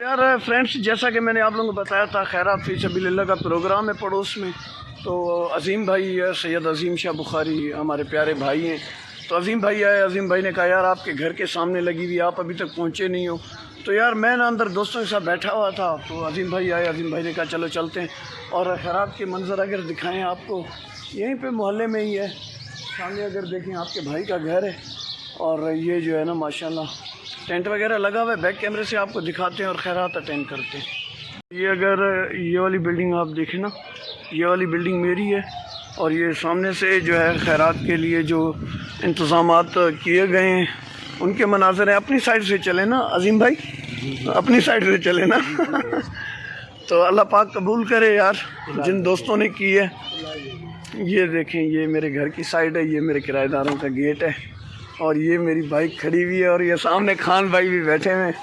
यार फ्रेंड्स, जैसा कि मैंने आप लोगों को बताया था, खैरात फी सबीलिल्लाह का प्रोग्राम है पड़ोस में। तो अज़ीम भाई है, सैयद अज़ीम शाह बुखारी हमारे प्यारे भाई हैं। तो अज़ीम भाई आए, अज़ीम भाई ने कहा यार आपके घर के सामने लगी हुई, आप अभी तक पहुँचे नहीं हो। तो यार मैं ना अंदर दोस्तों के साथ बैठा हुआ था, तो अज़ीम भाई आए, अज़ीम भाई ने कहा चलो चलते हैं और खैरात के मंज़र अगर दिखाएँ आपको, यहीं पे मोहल्ले में ही है। सामने अगर देखें आपके भाई का घर है और ये जो है ना माशाल्लाह टेंट वगैरह लगा हुआ है। बैक कैमरे से आपको दिखाते हैं और खैरात अटेंड करते हैं। ये अगर ये वाली बिल्डिंग आप देखें ना, ये वाली बिल्डिंग मेरी है और ये सामने से जो है खैरात के लिए जो इंतज़ामात किए गए हैं उनके मनाज़र हैं। अपनी साइड से चले ना अज़ीम भाई, अपनी साइड से चले ना तो अल्लाह पाक कबूल करे यार जिन दोस्तों ने की है। ये देखें, ये मेरे घर की साइड है, ये मेरे किराएदारों का गेट है और ये मेरी बाइक खड़ी हुई है और ये सामने खान भाई भी बैठे हुए हैं।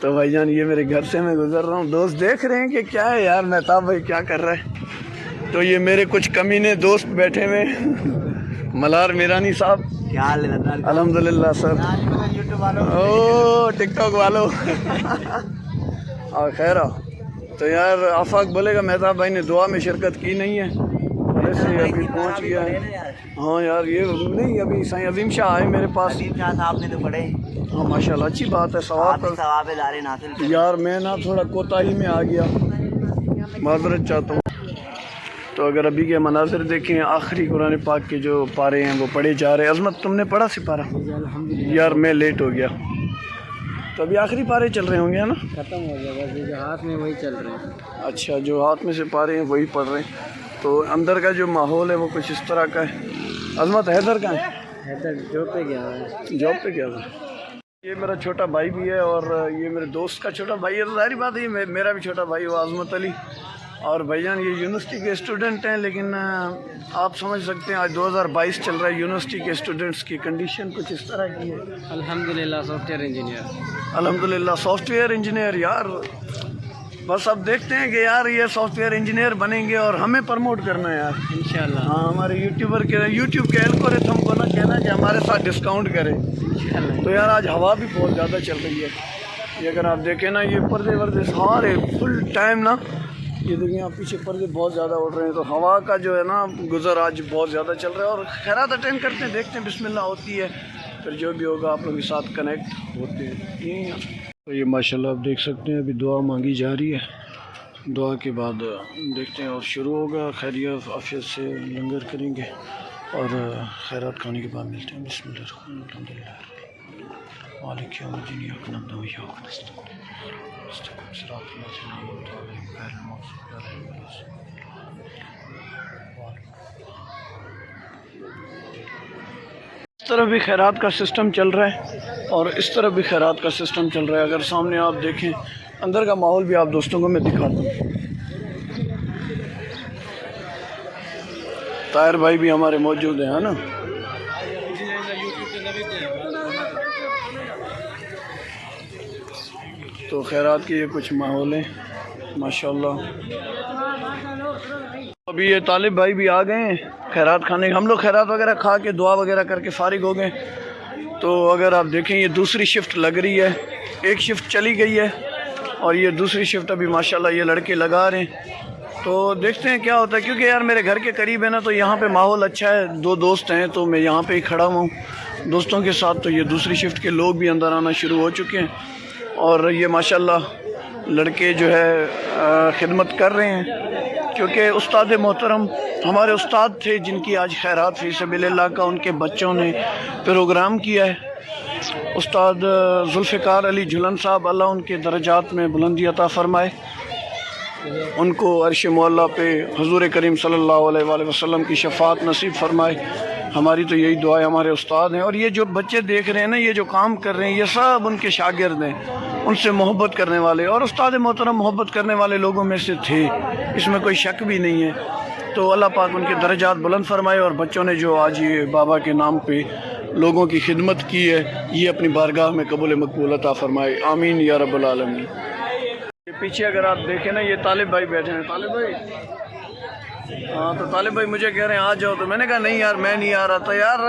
तो भाईजान ये मेरे घर से मैं गुज़र रहा हूँ, दोस्त देख रहे हैं कि क्या है यार मेहताब भाई क्या कर रहा है। तो ये मेरे कुछ कमीने दोस्त बैठे हुए मलार मीरानी साहब, क्या हाल है? अल्हम्दुलिल्लाह सर। ओ टिकटॉक वालों और खैर। तो यार आफाक बोलेगा मेहताब भाई ने दुआ में शिरकत की नहीं है, वैसे अभी पहुँच गया है। हाँ यार ये नहीं, अभी साईं अज़ीम शाह आए मेरे पास। अज़ीम शाह साहब ने तो पढ़े। हाँ माशाल्लाह, अच्छी बात है, सवाब यार मैं ना थोड़ा कोताही में आ गया, माज़रत चाहता हूँ। तो अगर अभी के मनाज़िर देखें, आखिरी कुरान पाक के जो पारे हैं वो पढ़े जा रहे हैं। अज़मत तुमने पढ़ा सिपारा? यार मैं लेट हो गया, तो अभी आखिरी पारे चल रहे होंगे ना? खत्म हो गया, बस जो हाथ में वही चल रहे हैं। अच्छा, जो हाथ में से पारे हैं वही पढ़ रहे हैं। तो अंदर का जो माहौल है वो कुछ इस तरह का है। अज़मत हैदर का है? हैदर जॉब पे गया है। जॉब पे गया था। ये मेरा छोटा भाई भी है और ये मेरे दोस्त का छोटा भाई है। तो ज़ाहिर बात है ये मेरा भी छोटा भाई हुआ, अज़मत अली। और भाईजान ये यूनिवर्सिटी के स्टूडेंट हैं, लेकिन आप समझ सकते हैं आज 2022 चल रहा है, यूनिवर्सिटी के स्टूडेंट्स की कंडीशन कुछ इस तरह की है। अल्हम्दुलिल्लाह सॉफ्टवेयर इंजीनियर। अल्हम्दुलिल्लाह सॉफ्टवेयर इंजीनियर। यार बस अब देखते हैं कि यार ये सॉफ्टवेयर इंजीनियर बनेंगे और हमें प्रमोट करना है यार इंशाल्लाह। हाँ, हमारे यूट्यूबर के यूट्यूब के एल्गोरिथम को ना कहना कि हमारे साथ डिस्काउंट करें इंशाल्लाह। तो यार आज हवा भी बहुत ज़्यादा चल रही है। ये अगर आप देखें ना, ये पर्दे वर्दे सारे फुल टाइम ना, ये देखिए आप पीछे पर्दे बहुत ज़्यादा उड़ रहे हैं। तो हवा का जो है ना गुज़र आज बहुत ज़्यादा चल रहा है और खैरात अटेंड करते हैं, देखते हैं बिस्मिल्लाह होती है, फिर जो भी होगा आप लोगों के साथ कनेक्ट होते हैं। तो ये माशाल्लाह आप देख सकते हैं अभी दुआ मांगी जा रही है। दुआ के बाद देखते हैं और शुरू होगा। खैरियत आफियत से लंगर करेंगे और खैरात खाने के बाद मिलते हैं। बिस्मिल्लाह। इस तरफ भी खैरात का सिस्टम चल रहा है और इस तरफ भी खैरात का सिस्टम चल रहा है। अगर सामने आप देखें, अंदर का माहौल भी आप दोस्तों को मैं दिखाता हूँ। ताहिर भाई भी हमारे मौजूद हैं, है ना? तो खैरात के ये कुछ माहौल है माशाल्लाह। अभी ये तालिब भाई भी आ गए हैं खैरात खाने। हम लोग खैरात वगैरह खा के दुआ वगैरह करके फारिग हो गए। तो अगर आप देखें ये दूसरी शिफ्ट लग रही है, एक शिफ्ट चली गई है और ये दूसरी शिफ्ट अभी माशाल्लाह ये लड़के लगा रहे हैं। तो देखते हैं क्या होता है, क्योंकि यार मेरे घर के करीब है ना, तो यहाँ पे माहौल अच्छा है। दो दोस्त हैं तो मैं यहाँ पे ही खड़ा हुआ हूँ दोस्तों के साथ। तो ये दूसरी शिफ्ट के लोग भी अंदर आना शुरू हो चुके हैं और ये माशाल्लाह लड़के जो है खिदमत कर रहे हैं, क्योंकि उस्ताद मोहतरम हमारे उस्ताद थे जिनकी आज खैरात फी सबीलिल्लाह का उनके बच्चों ने प्रोग्राम किया है। उस्ताद जुल्फ़िकार अली झुलन साहब, अल्लाह उनके दर्जात में बुलंदी अता फ़रमाए, उनको अर्श मौला पे हुज़ूर करीम सल्लल्लाहु अलैहि वसल्लम की शफ़ाअत नसीब फ़रमाए। हमारी तो यही दुआ है। हमारे उस्ताद हैं और ये जो बच्चे देख रहे हैं ना, ये जो काम कर रहे हैं, ये सब उनके शागिर्द हैं, उनसे मोहब्बत करने वाले, और उस्ताद मोहतरम मोहब्बत करने वाले लोगों में से थे, इसमें कोई शक भी नहीं है। तो अल्लाह पाक उनके दर्जात बुलंद फरमाए और बच्चों ने जो आज ये बाबा के नाम पे लोगों की खिदमत की है, ये अपनी बारगाह में कबूल मकबूल अता फरमाए। आमीन या रब्बल आलमीन। ये पीछे अगर आप देखें ना, ये तालिब भाई बैठे हैं। तालिब भाई, हाँ, तो तालिब भाई मुझे कह रहे हैं आ जाओ, तो मैंने कहा नहीं यार मैं नहीं आ रहा था। यार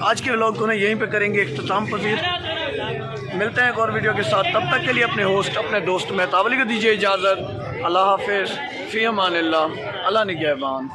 आज के व्लॉग को ना यहीं पे करेंगे इख्तिताम पजीर। ملتے ہیں ایک اور ویڈیو کے ساتھ، تب تک کے لیے اپنے ہوسٹ اپنے دوست مہتاب علی کو دیجیے اجازت۔ اللہ حافظ، فی امان اللہ، اللہ نگہبان۔